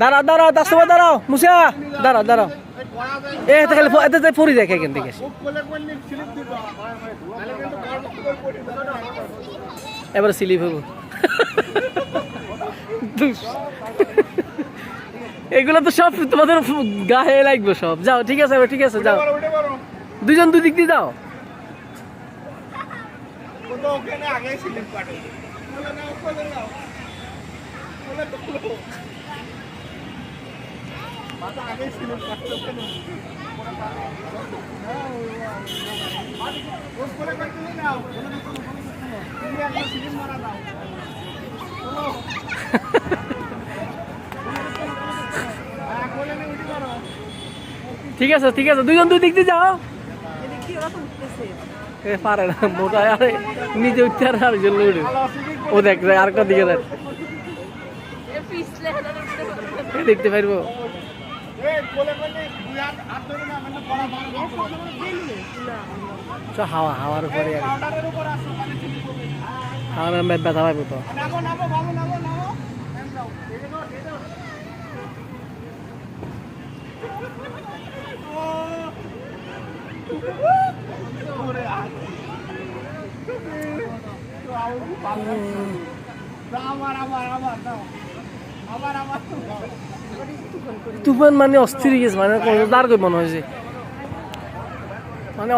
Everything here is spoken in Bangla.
দাঁড়াও দাঁড়াও, তার সময় দাঁড়াও, মুসিয়া দাঁড়াও দাঁড়াও। এতে খালি এতে পরি দেখে এখান থেকে এবার স্লিপ হবো। এগুলো তো সব তোমাদের গায়ে লাগবে সব। যাও ঠিক আছে, ঠিক আছে যাও, দুজন দুদিক দিয়ে যাও। ঠিক আছে ঠিক আছে, দুজন দুই দিক দিয়ে যাও। পারে না মোটা, আরে নিজে উঠতে আর আরেকজন উঠে। ও দেখ আর কোন দিকে দেখ, দেখতে পারবো। হাওয়া হাওয়ার উপরে হাওয়ার ব্যথা পাইবো তো। তুফান মানে অস্থির গেছে, মানে দাঁড় করে মনে হয়েছে, মানে